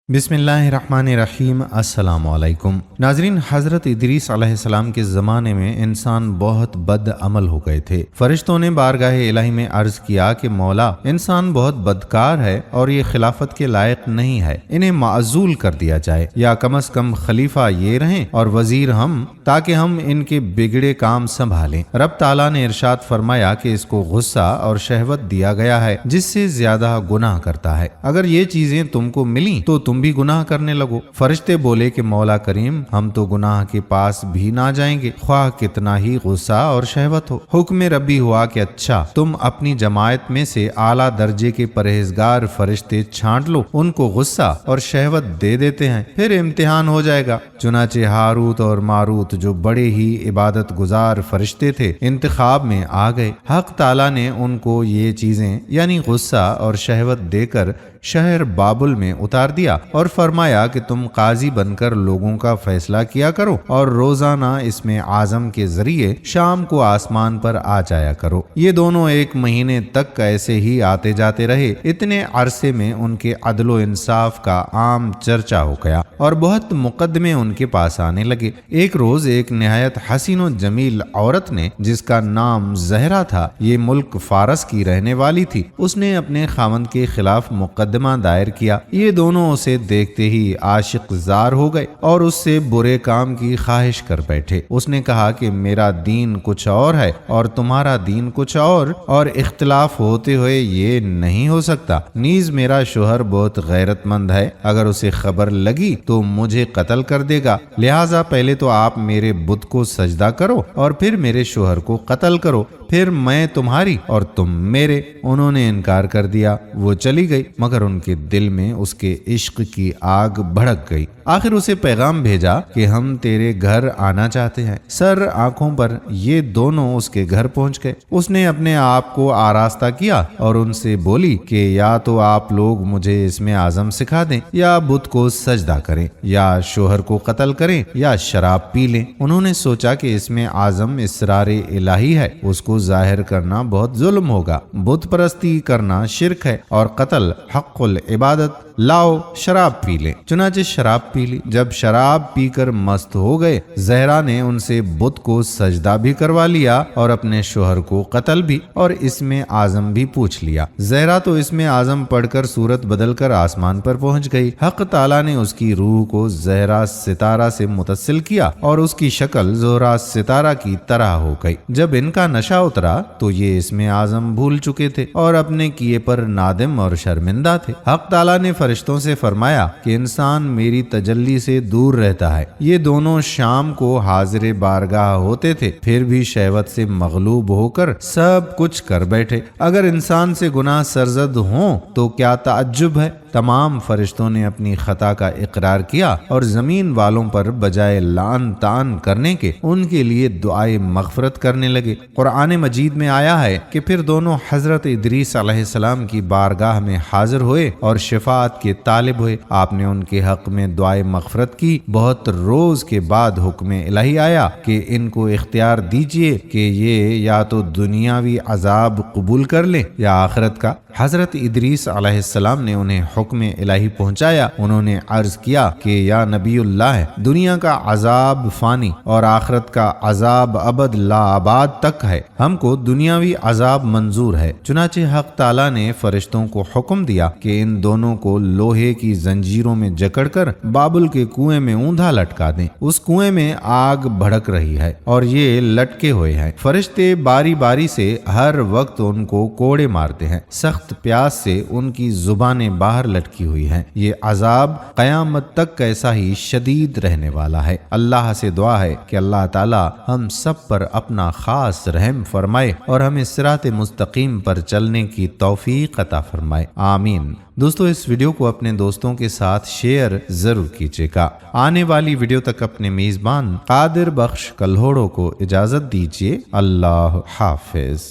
बिस्मिल्लाहिर्रहमानिर्रहीम। अस्सलाम वालेकुम नाजरीन, हज़रत इदरीस अलैहिस्सलाम के ज़माने में इंसान बहुत बद अमल हो गए थे। फरिश्तों ने बारगाह इलाही में अर्ज़ किया कि मौला, इंसान बहुत बदकार है और ये खिलाफत के लायक नहीं है, इन्हें माज़ूल कर दिया जाए या कम से कम खलीफा ये रहें और वजीर हम, ताकि हम इनके बिगड़े काम संभालें। रब ताला ने इरशाद फरमाया कि इसको गुस्सा और शहवत दिया गया है जिससे ज्यादा गुनाह करता है। अगर ये चीजें तुमको मिली तो तुम भी गुनाह करने लगो। फरिश्ते बोले कि मौला करीम, हम तो गुनाह के पास भी ना जाएंगे, ख्वाह कितना ही गुस्सा और शहवत हो। हुक्म रब्बी हुआ कि अच्छा, तुम अपनी जमायत में से आला दर्जे के परहेजगार फरिश्ते छांट लो, उनको गुस्सा और शहवत दे देते हैं, फिर इम्तिहान हो जाएगा। चुनाचे हारूत और मारूत, जो बड़े ही इबादत गुजार फरिश्ते थे, इंतखाब में आ गए। हक ताला ने उनको ये चीजें यानी गुस्सा और शहवत देकर शहर बाबुल में उतार दिया और फरमाया कि तुम काजी बनकर लोगों का फैसला किया करो और रोजाना इसमें आजम के जरिए शाम को आसमान पर आ जाया करो। ये दोनों 1 महीने तक ऐसे ही आते जाते रहे। इतने अरसे में उनके अदलो इंसाफ का आम चर्चा हो गया और बहुत मुकदमे उनके पास आने लगे। एक रोज एक निहायत हसीन और जमील औरत ने, जिसका नाम जहरा था, ये मुल्क फारस की रहने वाली थी, उसने अपने खामंद के खिलाफ मुकदमा दायर किया। ये दोनों उसे देखते ही आशिक जार हो गए और उससे बुरे काम की ख्वाहिश कर बैठे। उसने कहा कि मेरा दीन कुछ और है और तुम्हारा दीन कुछ और इख्तिलाफ होते हुए ये नहीं हो सकता। नीज मेरा शोहर बहुत गैरतमंद है, अगर उसे खबर लगी तो मुझे कत्ल कर देगा, लिहाजा पहले तो आप मेरे बुत को सजदा करो और फिर मेरे शोहर को कत्ल करो, फिर मैं तुम्हारी और तुम मेरे। उन्होंने इनकार कर दिया। वो चली गई, मगर उनके दिल में उसके इश्क की आग भड़क गई। आखिर उसे पैगाम भेजा कि हम तेरे घर आना चाहते हैं। सर आंखों पर ये दोनों उसके घर पहुंच गए। उसने अपने आप को आरास्ता किया और उनसे बोली कि या तो आप लोग मुझे इसमें आजम सिखा दें, या बुत को सजदा करें, या शोहर को कत्ल करें, या शराब पी लें। उन्होंने सोचा कि इसमें आजम इसरार इलाही है, उसको जाहिर करना बहुत जुल्म होगा। बुत परस्ती करना शिरक है और कत्ल हक़्क़ुल इबादत। लाओ शराब पी ले। चुनाचे शराब पी ली। जब शराब पीकर मस्त हो गए, जहरा ने उनसे बुत को सजदा भी करवा लिया और अपने शोहर को कत्ल भी और इसमें आजम भी पूछ लिया। जहरा तो इसमें आजम पढ़कर सूरत बदलकर आसमान पर पहुंच गई। हक ताला ने उसकी रूह को जहरा सितारा से मुतसिल किया और उसकी शक्ल ज़ोहरा सितारा की तरह हो गई। जब इनका नशा उतरा तो ये इसमें आजम भूल चुके थे और अपने किए पर नादिम और शर्मिंदा थे। हक ताला ने फरिश्तों से फरमाया कि इंसान मेरी तजल्ली से दूर रहता है। ये दोनों शाम को हाजिर बारगाह होते थे, फिर भी शहवत से मगलूब होकर सब कुछ कर बैठे। अगर इंसान से गुनाह सरजद हों तो क्या ताज्जुब है। तमाम फरिश्तों ने अपनी खता का इकरार किया और जमीन वालों पर बजाय लान तान करने के उनके लिए दुआए मगफरत करने लगे। कुरान मजीद में आया है कि फिर दोनों हजरत इदरीस अलैहिस्सलाम की बारगाह में हाजिर हुए और शिफात के तालिब हुए। आपने उनके हक में दुआए मगफरत की। बहुत रोज के बाद हुक्म इलाही आया कि इनको इख्तियार दीजिए कि ये या तो दुनियावी अजाब कबूल कर ले या आखिरत का। हजरत इदरीस अलैहिस्सलाम ने उन्हें हुक्म इलाही पहुंचाया। उन्होंने अर्ज किया कि या नबीउल्लाह, दुनिया का अजाब फानी और आखिरत का अजाब अबद ला आबाद तक है, हमको दुनियावी अजाब मंजूर है। चुनाचे हक ताला ने फरिश्तों को हुक्म दिया कि इन दोनों को लोहे की जंजीरों में जकड़कर बाबुल के कुएं में ऊंधा लटका दें। उस कुएं में आग भड़क रही है और ये लटके हुए हैं। फरिश्ते बारी बारी से हर वक्त उनको कोड़े मारते हैं। सख्त प्यास से उनकी जुबानें बाहर लटकी हुई हैं। ये अजाब कयामत तक कैसा ही शदीद रहने वाला है। अल्लाह से दुआ है कि अल्लाह ताला हम सब पर अपना खास रहम फरमाए और हमें सिरात मुस्तकीम पर चलने की तौफीक अता फरमाए। आमीन। दोस्तों, इस वीडियो को अपने दोस्तों के साथ शेयर जरूर कीजिएगा। आने वाली वीडियो तक अपने मेजबान कादिर बख्श कल्होड़ो को इजाजत दीजिए। अल्लाह हाफिज।